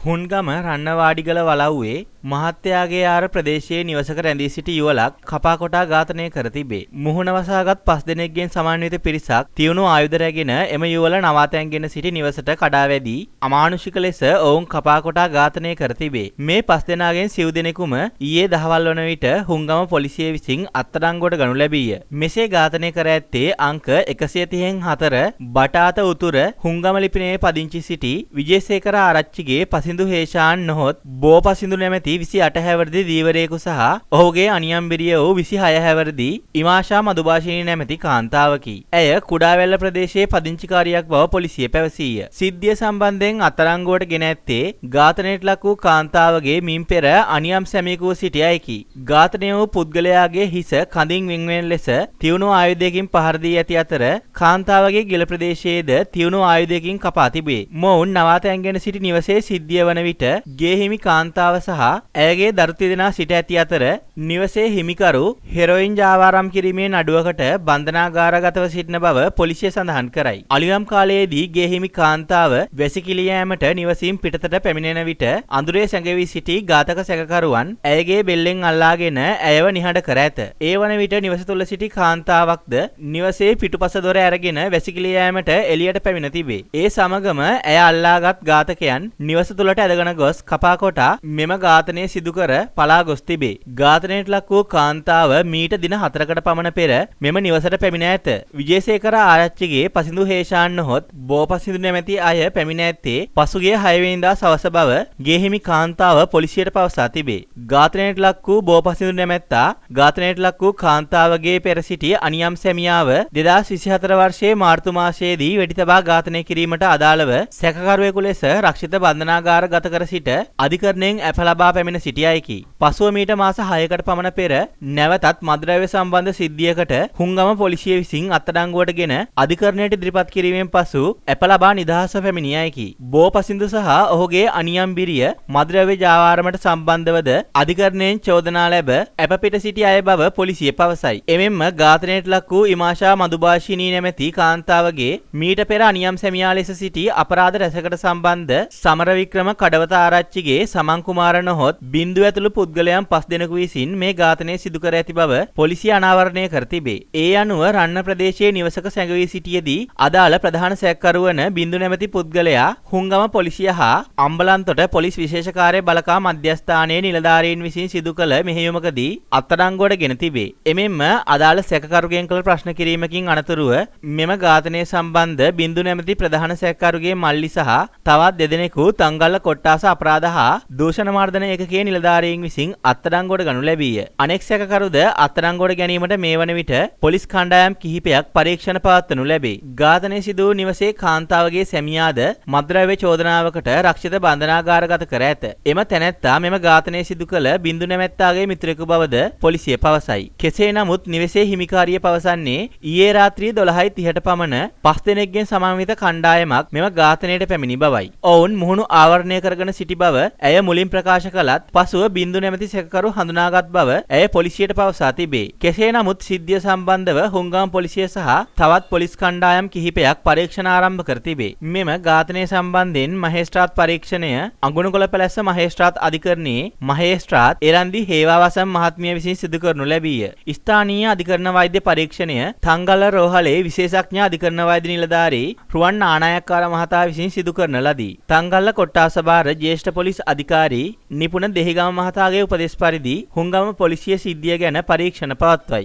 හුන්ගම රන්නවාඩිගල වලව්වේ මහත්තයාගේ ආර ප්‍රදේශයේ නිවසක රැඳී සිටි යුවලක් කපා කොටා ඝාතනය කර තිබේ. මුහුණ වසාගත් 5 දෙනෙක්ගෙන් සමන්විත පිරිසක් තියුණු ආයුධ රැගෙන එම යුවල නවාතැන්ගෙන සිටි නිවසට කඩා වැදී අමානුෂික ලෙස ඔවුන් කපා කොටා ඝාතනය කර තිබේ. මේ 5 දෙනාගෙන් සිව් දෙනෙකුම ඊයේ දහවල් වන විට හුන්ගම පොලිසිය විසින් අත්අඩංගුවට ගනු ලැබීය. මෙසේ ඝාතනය කර ඇත්තේ අංක 130න් 4 බටාත උතුර හුන්ගම ලිපිනයේ පදිංචි සිටි විජේසේකර ආරච්චිගේ පසිඳු හේෂාන් නොහොත් බෝපසිඳු නැමැති 28 හැවිරිදි දීවරයෙකු සහ ඔහුගේ අනියම්බිරිය වූ 26 හැවිරිදි ඉමාෂා මදුභාෂිනී නැමැති කාන්තාවකි. ඇය කුඩාවැල්ල ප්‍රදේශයේ පදිංචිකාරියක් බව පොලිසිය පැවසීය. සිද්ධිය සම්බන්ධයෙන් අත්අඩංගුවට ගෙන ඇත්තේ ඝාතනයට ලක් වූ කාන්තාවගේ මින් පෙර අනියම් සැමියෙකු සිටි අයෙකි. ඝාතනය වූ පුද්ගලයාගේ හිස කඳින් වෙන්වෙන් ලෙස තියුණු ආයුධයකින් පහර දී ඇති අතර කාන්තාවගේ ගිල ප්‍රදේශයේද තියුණු ආයුධයකින් කපා තිබේ. මොවුන් නවාතැන්ගෙන සිටි නිවසේ සිද්ධිය වන විට ගේ හිමි කාන්තාව සහ ඇයගේ දරු දෙදෙනා සිට ඇති අතර නිවසේ හිමිකරු හෙරොයින් ජාවාරම් කිරීමේ නඩුවකට බන්ධනාගාරගතව සිටින බව පොලිසිය සඳහන් කරයි. අලියම් කාලයේදී ගේ හිමි කාන්තාව වැසිකිලි යෑමට නිවසින් පිටතට පැමිණෙන විට අඳුරේ සැඟවී සිටි ඝාතක සැකකරුවන් ඇයගේ බෙල්ලෙන් අල්ලාගෙන ඇයව නිහඬ කර ඇත. ඒ වන විට නිවස තුළ සිටි කාන්තාවක්ද නිවසේ පිටුපස දොර ඇරගෙන වැසිකිලි යෑමට එළියට පැමිණ තිබේ. ඒ සමගම ඇය අල්ලාගත් ඝාතකයන් නිවස තුළට ඇදගෙන ගොස් කපා කොටා මෙම ඝාතනය සිදු කර පලා ගොස් තිබේ. ඝාතනයට ලක් වූ කාන්තාව මීට දින 4කට පමණ පෙර මෙම නිවසට පැමිණ ඇත. විජේසේකර ආරච්චිගේ පසිඳු හේෂාන් නොහොත් බෝපසිඳු නැමැති අය පැමිණ ඇත්තේ පසුගිය 6 වෙනිදා සවස බව ගේහිමි කාන්තාව පොලිසියට පවසා තිබේ. ඝාතනයට ලක් වූ බෝපසිඳු නැමැත්තා ඝාතනයට ලක් වූ කාන්තාවගේ පෙර සිටි අනියම් සැමියාව 2024 වර්ෂයේ මාර්තු මාසයේදී වෙඩි තබා ඝාතනය කිරීමට අදාළව සැකකරුවෙකු ලෙස රක්ෂිත බන්ධනාගාර ගත කර සිට අධිකරණයෙන් ඇප ලබා පැමිණ සිටියයිකි. පසුව මීට මාස 6කට පමණ පෙර නැවතත් මද්ද්‍රව්‍ය සම්බන්ධ සිද්ධියකට හුන්ගම පොලිසිය විසින් අත්අඩංගුවට ගෙන අධිකරණයට ඉදිරිපත් කිරීමෙන් පසු ඇප ලබා නිදහස පැමිණියයිකි. බෝපසිඳු සහ ඔහුගේ අනියම් බිරිය මද්ද්‍රව්‍ය ජාවාරමට සම්බන්ධවද අධිකරණයෙන් චෝදනා ලැබ ඇප පිට සිටි අය බව පොලිසිය පවසයි. එමෙන්ම ඝාතනයට ලක් වූ ඉමාෂා මදුභාෂිනී නැමැති කාන්තාවගේ මීට පෙර අනියම් සැමියා ලෙස සිටි අපරාධ රැසකට සම්බන්ධ සමරවික්‍රම කඩවත ආරච්චිගේ සමන් කුමාර නොහොත් බින්දු ඇතුළු පුද්ගලයන් 5 දෙනෙකු විසින් මේ ඝාතනය සිදු කර ඇති බව පොලිසිය අනාවරණය කර තිබේ. ඒ අනුව රන්න ප්‍රදේශයේ නිවසක සැඟවී සිටියේදී අදාළ ප්‍රධාන සැකකරු වන බින්දු නැමැති පුද්ගලයා හුන්ගම පොලිසිය හා අම්බලන්තොට පොලිස් විශේෂ කාර්ය බලකා මධ්‍යස්ථානයේ නිලධාරීන් විසින් සිදු කළ මෙහෙයුමකදී අත්අඩංගුවට ගෙන තිබේ. එමෙන්ම අදාළ සැකකරුගෙන් කළ ප්‍රශ්න කිරීමකින් අනතුරුව මෙම ඝාතනය සම්බන්ධ බින්දු නැමැති ප්‍රධාන සැකකරුගේ මල්ලි සහ තවත් දෙදෙනෙකු තංගල්ල කොට්ටාස අපරාධ හා දූෂණ මර්දන ඒකකයේ නිලධාරීන් විසින් අත්අඩංගුවට ගනු ලැබීය. අනෙක් සැකකරුද අත්අඩංගුවට ගැනීමට මේ වන විට පොලිස් කණ්ඩායම් කිහිපයක් පරීක්ෂණ පවත්වනු ලැබේ. ඝාතනය සිදු වූ නිවසේ කාන්තාවගේ සැමියාද මද්ද්‍රව්‍ය චෝදනාවකට රක්ෂිත බන්ධනාගාරගත කර ඇත. එම තැනැත්තා මෙම ඝාතනය සිදු කළ බින්දු නැමැත්තාගේ මිතුරෙකු බවද පොලිසිය පවසයි. කෙසේ නමුත් නිවසේ හිමිකාරිය පවසන්නේ ඊයේ රාත්‍රී 12:30ට පමණ 5 දෙනෙක්ගෙන් සමන්විත කණ්ඩායමක් මෙම ඝාතනයට පැමිණි බවයි. ඔවුන් මුහුණු ආවරණය කරගෙන සිටි බව ඇය මුලින් ප්‍රකාශ කළත් පසුව බින්දු නැමැති සැකකරු හඳුනාගත් බව ඇය පොලිසියට පවසා තිබේ. කෙසේ නමුත් සිද්ධිය සම්බන්ධව හුන්ගම පොලිසිය සහ තවත් පොලිස් කණ්ඩායම් කිහිපයක් පරීක්ෂණ ආරම්භ කර තිබේ. මෙම ඝාතනය සම්බන්ධයෙන් මහේස්ත්‍රාත් පරීක්ෂණය අඟුණුගොළ පැලැස්ස මහේස්ත්‍රාත් අධිකරණයේ මහේස්ත්‍රාත් එරන්දි හේවාවසම් මහත්මිය විසින් සිදු කරනු ලැබීය. ස්ථානීය අධිකරණ වෛද්‍ය පරීක්ෂණය තංගල්ල රෝහලේ විශේෂඥ අධිකරණ වෛද්‍ය නිලධාරී රුවන් නානායක්කාර මහතා විසින් සිදු කරන ලදී. තංගල්ල කොට්ටාස භාර ජ්‍යෙෂ්ඨ පොලිස් අධිකාරී නිපුණ දෙහිගම මහතාගේ උපදෙස් පරිදි හුන්ගම පොලිසිය සිද්ධිය ගැන පරීක්ෂණ පවත්වයි.